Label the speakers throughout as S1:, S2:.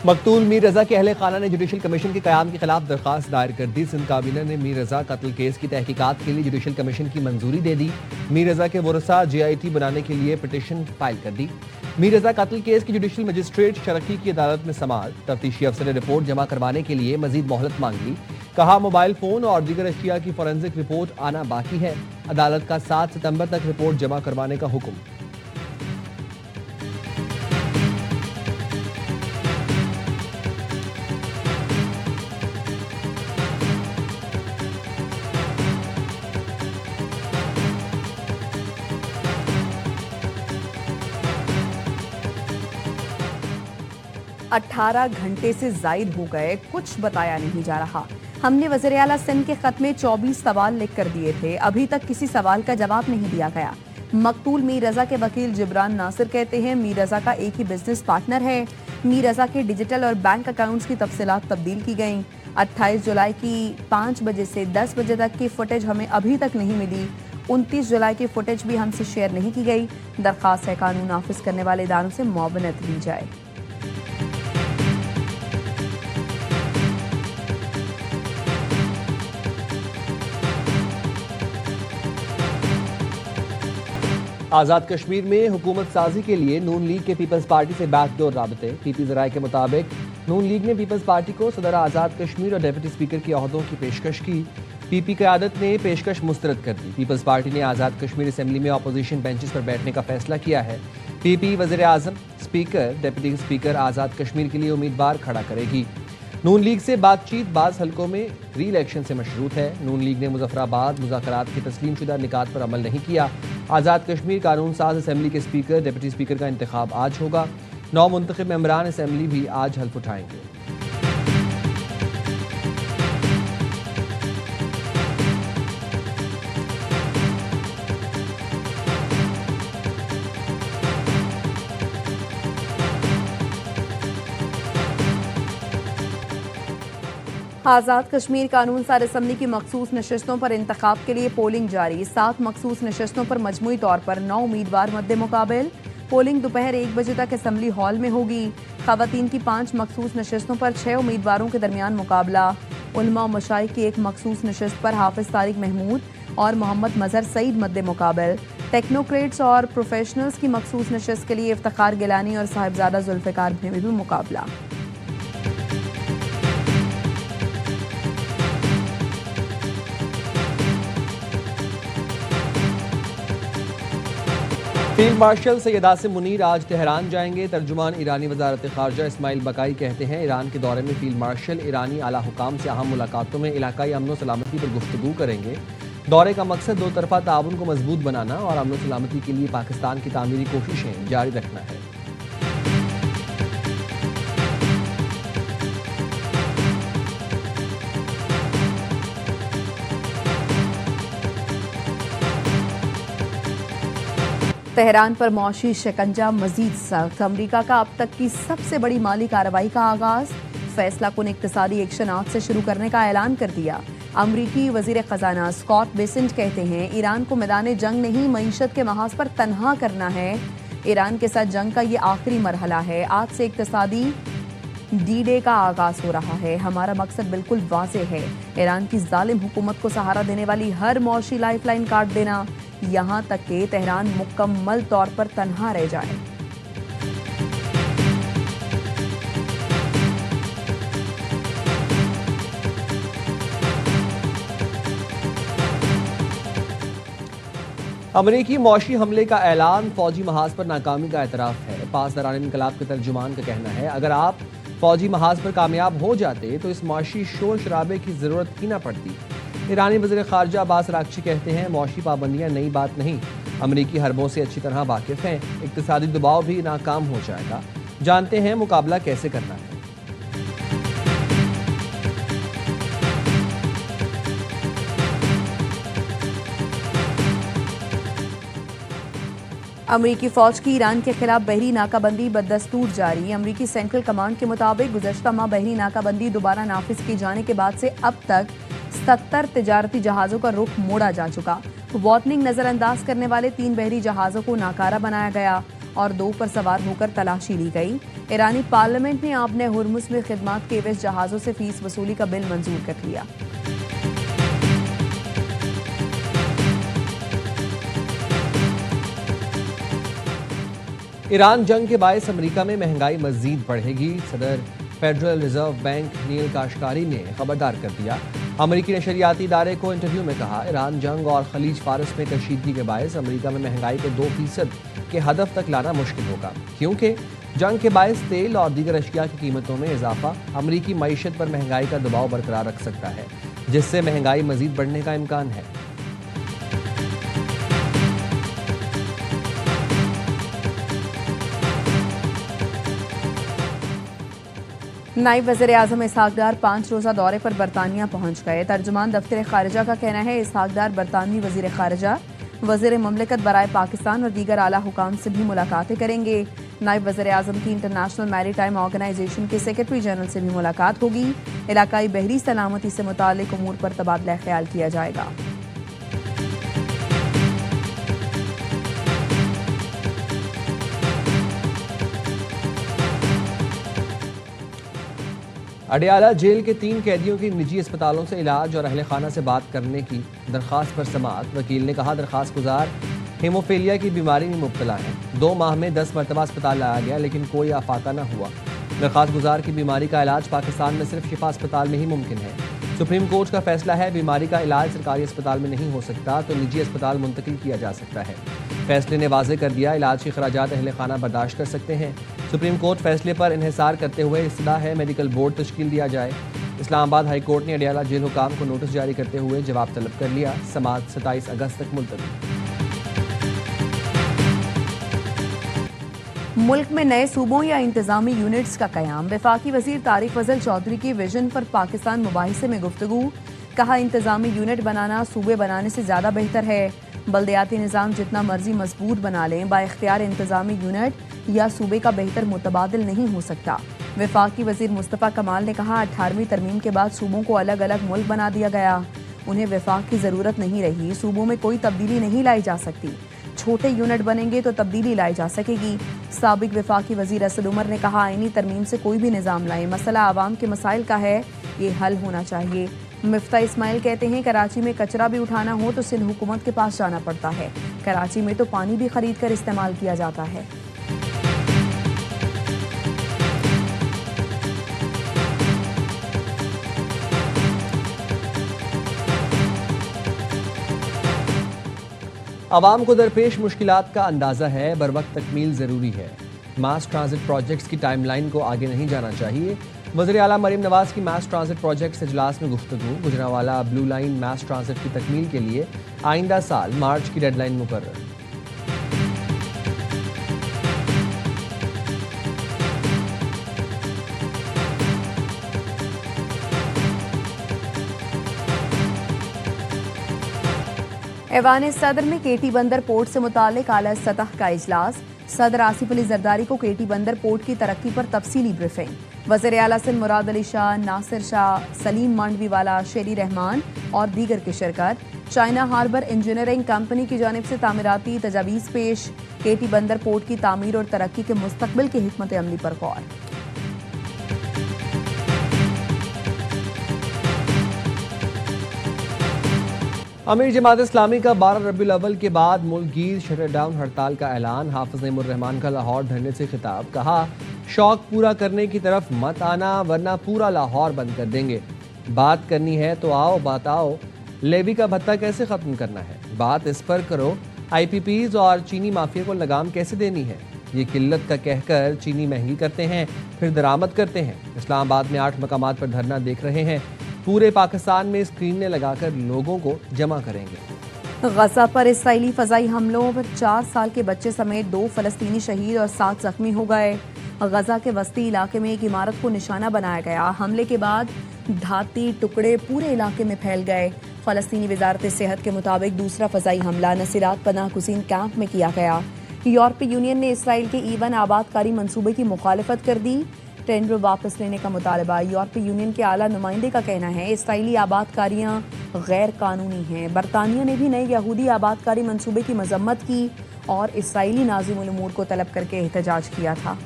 S1: मकतूल मीर रजा के अहले खाना ने जुडिशल कमीशन के क़याम के खिलाफ दरख्वास्त दायर कर दी। सिंध काबीना ने मीर रजा कत्ल केस की तहकीकात के लिए जुडिशल कमीशन की मंजूरी दे दी। मीर रजा के वरसा JIT बनाने के लिए पिटीशन फाइल कर दी। मीर रजा कत्ल केस की जुडिशल मजिस्ट्रेट शरकी की अदालत में समाअत। तफ्तीशी अफसर ने रिपोर्ट जमा करवाने के लिए मजीद मोहलत मांग ली। कहा मोबाइल फोन और दीगर अशिया की फॉरेंसिक रिपोर्ट आना बाकी है। अदालत का 7 सितंबर तक रिपोर्ट जमा करवाने का हुक्म।
S2: 18 घंटे से जायद हो गए, कुछ बताया नहीं जा रहा। हमने वज़ीर आला सिंध के खत में 24 सवाल लिख कर दिए थे, अभी तक किसी सवाल का जवाब नहीं दिया गया। मकतूल मीर रजा के वकील जिब्रान नासिर कहते हैं मीर रजा का एक ही बिजनेस पार्टनर है। मीर रजा के डिजिटल और बैंक अकाउंट्स की तफसीलात तब्दील की गई। 28 जुलाई की 5 बजे से 10 बजे तक की फुटेज हमें अभी तक नहीं मिली। 29 जुलाई की फुटेज भी हमसे शेयर नहीं की गई। दरख्वास्त है कानून नाफिज करने वाले इदारों से मुआवनत ली जाए।
S1: आज़ाद कश्मीर में हुकूमत साजी के लिए नून लीग के पीपल्स पार्टी से बैकडोर राबते। पीपी ज़राए के मुताबिक नून लीग ने पीपल्स पार्टी को सदर आज़ाद कश्मीर और डिप्टी स्पीकर के ओहदों की पेशकश की। पीपी क़यादत ने पेशकश मुस्तरद कर दी। पीपल्स पार्टी ने आज़ाद कश्मीर असम्बली में अपोजिशन बेंचेस पर बैठने का फैसला किया है। पीपी वज़ीर आज़म, speaker, deputy speaker Azad Kashmir के लिए उम्मीदवार खड़ा करेगी। नून लीग से बातचीत बाज़ हलकों में री इलेक्शन से मशरूत है। नून लीग ने मुज़फ़्फ़राबाद मुज़ाकरात के तस्लीम शुदा निकात पर अमल नहीं किया। आज़ाद कश्मीर कानून साज असम्बली के स्पीकर, डिप्टी स्पीकर का इंतखाब आज होगा। 9 मुंतखब मेंबरान असम्बली भी आज हल्फ उठाएंगे।
S2: आज़ाद कश्मीर कानून साज असम्बली की मखसूस नशस्तों पर इंतखाब के लिए पोलिंग जारी। 7 मखसूस नशस्तों पर मजमूई तौर पर 9 उम्मीदवार मद्दे मुकाबिल। पोलिंग दोपहर 1 बजे तक असम्बली हॉल में होगी। खवातीन की 5 मखसूस नशस्तों पर 6 उम्मीदवारों के दरमियान मुकाबला। उलमा और मशाइख की एक मखसूस नशस्त पर हाफिज तारिक महमूद और मोहम्मद मजहर सईद मद्दे मुकाबिल। टेक्नोक्रेट्स और प्रोफेशनल्स की मखसूस नशस्त के लिए इफ्तिखार गिलानी और साहिबजादा जुल्फ़िकार में भी मुकाबला।
S1: फील्ड मार्शल सैयद आसिम मुनीर आज तेहरान जाएंगे। तर्जुमान ईरानी वजारत खारजा इस्माइल बकाई कहते हैं ईरान के दौरे में फील्ड मार्शल ईरानी आला हुकाम से अहम मुलाकातों में इलाकाई अमन सलामती पर गुफ्तगू करेंगे। दौरे का मकसद 2 तरफा ताउन को मजबूत बनाना और अमन सलामती के लिए पाकिस्तान की तामीरी कोशिशें जारी रखना है।
S2: तेहरान पर मौशी शिकंजा मजीद सख्त। अमरीका का अब तक की सबसे बड़ी माली कार्रवाई का आगाज। फैसला कुन इक्तिसादी एक्शन आज से शुरू करने का ऐलान कर दिया। अमरीकी वजीर खजाना स्कॉट बेसेंट कहते हैं ईरान को मैदान जंग नहीं मईशत के महाज पर तनहा करना है। ईरान के साथ जंग का ये आखिरी मरहला है। आज से इक्तिसादी D-Day का आगाज हो रहा है। हमारा मकसद बिल्कुल वाज़ेह है, ईरान की जालिम हुकूमत को सहारा देने वाली हर मौशी लाइफलाइन काट देना, यहाँ तक कि तेहरान मुकम्मल तौर पर तन्हा रह जाए।
S1: अमरीकी मौशी हमले का ऐलान फौजी महाज पर नाकामी का एतराफ़ है। पासदारान इनकलाब के तर्जुमान का कहना है अगर आप फौजी महाज पर कामयाब हो जाते तो इस मौशी शोर शराबे की ज़रूरत ही ना पड़ती। ईरानी वज़ीर ख़ारजा अब्बास अराग़ची कहते हैं मौशी पाबंदियाँ नई बात नहीं, अमरीकी हरबों से अच्छी तरह वाकिफ़ हैं। इक़्तिसादी दबाव भी नाकाम हो जाएगा, जानते हैं मुकाबला कैसे करना है।
S2: अमरीकी फौज की ईरान के खिलाफ बहरी नाकाबंदी बदस्तूर जारी। अमरीकी सेंट्रल कमांड के मुताबिक गुज़श्ता माह बहरी नाकाबंदी दोबारा नाफिज किए जाने के बाद से अब तक 70 तिजारती जहाज़ों का रुख मोड़ा जा चुका। वार्निंग नज़रअंदाज करने वाले 3 बहरी जहाज़ों को नाकारा बनाया गया। और 2 पर सवार होकर तलाशी ली गई। ईरानी पार्लियामेंट ने आपने हुर्मुज़ में खिदमत के एवज जहाज़ों से फीस वसूली का बिल मंजूर कर लिया।
S1: ईरान जंग के बायस अमेरिका में महंगाई मजीद बढ़ेगी। सदर फेडरल रिजर्व बैंक नील काशकारी ने खबरदार कर दिया। अमेरिकी नशरियाती इदारे को इंटरव्यू में कहा, ईरान जंग और खलीज फारस में कशीदगी के बायस अमेरिका में महंगाई को 2% के हदफ तक लाना मुश्किल होगा, क्योंकि जंग के बायस तेल और दीगर अशिया की कीमतों में इजाफा अमेरिकी मईशत पर महंगाई का दबाव बरकरार रख सकता है, जिससे महंगाई मजीद बढ़ने का इम्कान है।
S2: नायब वज़ीर-ए-आज़म इसहाक डार 5 रोज़ा दौरे पर बरतानिया पहुंच गए। तर्जुमान दफ्तर खारिजा का कहना है इसहाक डार बरतानवी वज़ीर खारिजा, वज़ीर ममलिकत बराए पाकिस्तान और दीगर आला हुकाम से भी मुलाकातें करेंगे। नायब वज़ीर-ए-आज़म की इंटरनेशनल मैरीटाइम ऑर्गेनाइजेशन के सेक्रेटरी जनरल से भी मुलाकात होगी। इलाकाई बहरी सलामती से मुताल्लिक उमूर पर तबादला ख्याल किया जाएगा।
S1: अडियाला जेल के 3 कैदियों की निजी अस्पतालों से इलाज और अहले खाना से बात करने की दरख्वास्त पर समाअत। वकील ने कहा, दरख्वास्त गुजार हेमोफीलिया की बीमारी में मुब्तला है। 2 माह में 10 मरतबा अस्पताल लाया गया, लेकिन कोई आफाका न हुआ। दरख्वास्त गुजार की बीमारी का इलाज पाकिस्तान में सिर्फ शिफा अस्पताल में ही मुमकिन है। सुप्रीम कोर्ट का फैसला है, बीमारी का इलाज सरकारी अस्पताल में नहीं हो सकता तो निजी अस्पताल मुंतकिल किया जा सकता है। फैसले ने वाज़ेह कर दिया, इलाज के खर्चात अहले खाना बर्दाश्त कर सकते हैं। सुप्रीम कोर्ट फैसले पर इन्हिसार करते हुए इस्तदा है मेडिकल बोर्ड तश्कील दिया जाए। इस्लामाबाद हाई कोर्ट ने अडियाला जेल हुकाम को नोटिस जारी करते हुए जवाब तलब कर लिया। समाअत 27 अगस्त तक मुलतवी।
S2: मुल्क में नए सूबों या इंतजामी यूनिट्स का कयाम। वफाकी वजीर तारिक फजल चौधरी की विजन पर पाकिस्तान मुबाहिसे में गुफ्तगू। कहा, इंतजामी यूनिट बनाना सूबे बनाने से ज़्यादा बेहतर है। बल्दियाती निज़ाम जितना मर्जी मजबूत बना लें, बाइख्तियार इंतजामी यूनिट या सूबे का बेहतर मुतबादिल नहीं हो सकता। वफाकी वजीर मुस्तफ़ा कमाल ने कहा, 18वीं तरमीम के बाद सूबों को अलग अलग मुल्क बना दिया गया। उन्हें वफाक की ज़रूरत नहीं रही। सूबों में कोई तब्दीली नहीं लाई जा सकती। छोटे यूनिट बनेंगे तो तब्दीली लाई जा सकेगी। साबिक वफाकी वजीर असद उमर ने कहा, आईनी तरमीम से कोई भी निज़ाम लाए, मसला आवाम के मसाइल का है, ये हल होना चाहिए। मिफ्ता इस्माइल कहते हैं, कराची में कचरा भी उठाना हो तो सिंध हुकूमत के पास जाना पड़ता है। कराची में तो पानी भी खरीद कर इस्तेमाल किया जाता है।
S1: आवाम को दरपेश मुश्किलात का अंदाज़ा है, बर वक्त तकमील ज़रूरी है। मास ट्रांजिट प्रोजेक्ट्स की टाइमलाइन को आगे नहीं जाना चाहिए। वज़ीर आला मरीम नवाज की मास ट्रांजिट प्रोजेक्ट्स इजलास में गुफ्तगू। गुजरांवाला ब्लू लाइन मास ट्रांजिट की तकमील के लिए आइंदा साल मार्च की डेडलाइन मुकर्रर।
S2: ऐवान सदर में केटी बंदर पोर्ट से मुतालिक आला सतह का इजलास। सदर आसिफ अली जरदारी को केटी बंदर पोर्ट की तरक्की पर तफसीली ब्रीफिंग। वज़ीर आला सिंध मुराद अली शाह, नासिर शाह, सलीम मांडवीवाला, शेरी रहमान और दीगर की शिरकत। चाइना हार्बर इंजीनियरिंग कंपनी की जानिब से तामीराती तजावीज़ पेश। केटी बंदर पोर्ट की तामीर और तरक्की के मुस्तकबिल की हिकमत अमली पर गौर।
S1: अमीर जमात इस्लामी का 12 रबीउल अव्वल के बाद मुल्कगीर शटर डाउन हड़ताल का ऐलान। हाफिज नईमुर रहमान का लाहौर धरने से खिताब। कहा, शौक पूरा करने की तरफ मत आना वरना पूरा लाहौर बंद कर देंगे। बात करनी है तो आओ बताओ, लेवी का भत्ता कैसे ख़त्म करना है, बात इस पर करो। IPPs और चीनी माफिया को लगाम कैसे देनी है। ये किल्लत का कहकर चीनी महंगी करते हैं, फिर दरामद करते हैं। इस्लामाबाद में 8 मकामात पर धरना देख रहे हैं। पूरे पाकिस्तान में स्क्रीनें लगाकर लोगों को जमा करेंगे।
S2: गजा पर इसराइली फ़ज़ाई हमलों पर 4 साल के बच्चे समेत 2 फ़लस्तीनी शहीद और 7 जख्मी हो गए। गजा के वस्ती इलाके में एक इमारत को निशाना बनाया गया। हमले के बाद धाती टुकड़े पूरे इलाके में फैल गए। फ़लस्तीनी वज़ारत सेहत के मुताबिक दूसरा फ़ज़ाई हमला नसीरात पनाह गुज़ीन कैंप में किया गया। यूरोपीय यूनियन ने इसराइल के ईवन आबादकारी मंसूबे की मुखालफत कर दी। टेंडर वापस लेने का मुतालबा। यूरोपीय यूनियन के आला नुमाइंदे का कहना है, इसराइली आबादकारियाँ गैर कानूनी हैं। बरतानिया ने भी नए यहूदी आबादकारी मंसूबे की मजम्मत की और इसराइली नाज़िमुल उमूर को तलब करके एहतजाज किया था।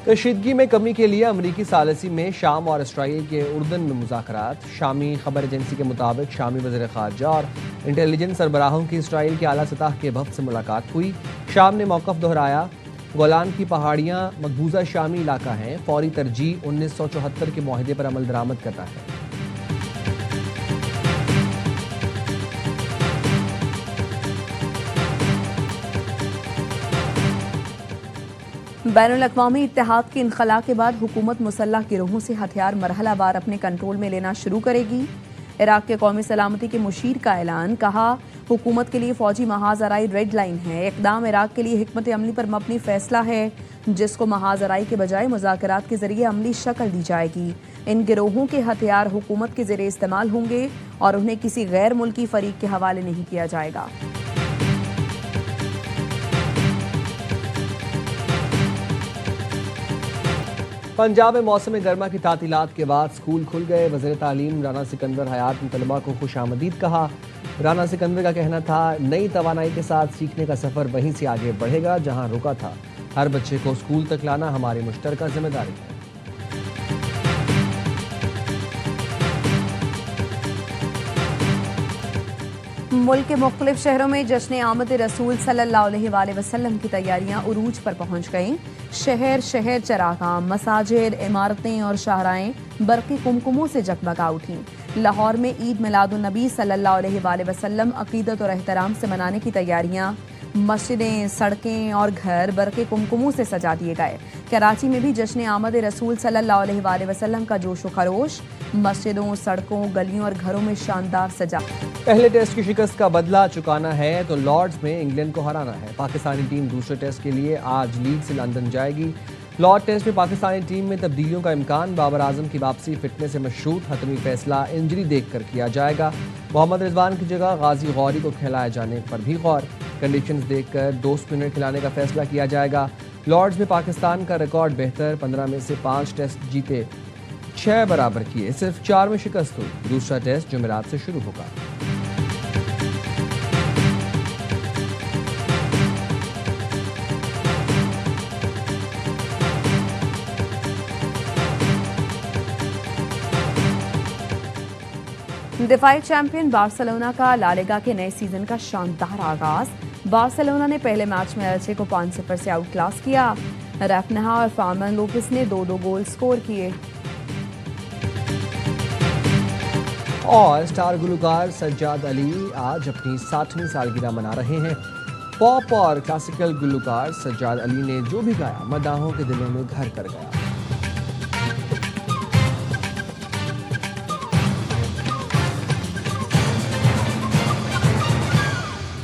S1: कशीदगी में कमी के लिए अमरीकी सालिसी में शाम और इसराइल के उर्दन में मुज़ाकरात। शामी खबर एजेंसी के मुताबिक शामी वज़ीर ख़ारजा और इंटेलिजेंस सरबराहों की इसराइल के आला सतह के वफ़द से मुलाकात हुई। शाम ने मौक़िफ़ दोहराया, गोलान की पहाड़ियाँ मकबूजा शामी इलाका हैं, फौरी तरजीह 1974 के मुआहदे पर अमल दरामद करना है।
S2: बैनुल-अक़वामी इत्तेहाद के इनख़ला के बाद हुकूमत मुसल्लह गिरोहों से हथियार मरहलावार अपने कंट्रोल में लेना शुरू करेगी। इराक़ के कौमी सलामती के मुशीर का ऐलान, कहा हुकूमत के लिए फ़ौजी महाज़राई रेड लाइन है। इक़दाम इराक़ के लिए हिकमत अमली पर मबनी फ़ैसला है जिसको महाज़राई के बजाय मुज़ाकरात के ज़रिए अमली शक्ल दी जाएगी। इन गिरोहों के हथियार हुकूमत के ज़रिए इस्तेमाल होंगे और उन्हें किसी गैर मुल्की फ़रीक के हवाले नहीं किया जाएगा।
S1: पंजाब में मौसम गर्मा की तातीलात के बाद स्कूल खुल गए। वज़ीर तालीम राना सिकंदर हयात ने तलबा को खुशामदीद कहा। राना सिकंदर का कहना था, नई तवानाई के साथ सीखने का सफ़र वहीं से आगे बढ़ेगा जहां रुका था। हर बच्चे को स्कूल तक लाना हमारी मुश्तरका जिम्मेदारी है।
S2: मुल्क के मुख्तलिफ शहरों में जश्न आमद रसूल सल्लल्लाहु अलैहि वसल्लम की तैयारियां उरूज पर पहुंच गईं। शहर शहर चरागाह, मसाजिद, इमारतें और शाहराएं बरक़ी कुमकुमों से जगमगा उठीं। लाहौर में ईद मिलादुन नबी सल्लल्लाहु अलैहि वसल्लम अक़ीदत और एहतराम से मनाने की तैयारियां। मस्जिदें, सड़कें और घर बरक़ी कुमकुमों से सजा दिए गए। कराची में भी जश्न आमद रसूल सल्लल्लाहु अलैहि वसल्लम का जोश व खरोश मस्जिदों, सड़कों, गलियों और घरों में शानदार सजा।
S1: पहले टेस्ट की शिकस्त का बदला चुकाना है तो लॉर्ड्स में इंग्लैंड को हराना है। पाकिस्तानी टीम दूसरे टेस्ट के लिए आज लीड्स से लंदन जाएगी। लॉर्ड टेस्ट में पाकिस्तानी टीम में तब्दीलियों का इम्कान। बाबर आजम की वापसी फिटनेस से मशरूत, हतमी फैसला इंजरी देखकर किया जाएगा। मोहम्मद रिजवान की जगह गाजी गौरी को खिलाए जाने पर भी गौर। कंडीशंस देखकर 2 स्पिनर खिलाने का फैसला किया जाएगा। लॉर्ड्स में पाकिस्तान का रिकॉर्ड बेहतर, 15 में से 5 टेस्ट जीते, 6 बराबर किए, सिर्फ 4 में शिकस्त हुई। दूसरा टेस्ट जुमेरात से शुरू होगा।
S2: दिफाई चैंपियन बार्सिलोना का ला लीगा के नए सीजन का शानदार आगाज। बार्सिलोना ने पहले मैच में एल्चे को 5-0 से आउट क्लास किया। रैफनहा और फार्मन लोपेस ने 2-2 गोल स्कोर किए।
S1: और स्टार गुलकार सज्जाद अली आज अपनी 60वीं सालगिरह मना रहे हैं। पॉप और क्लासिकल गुलकार सज्जाद अली ने जो भी गाया मदाहों के दिलों में घर कर गया।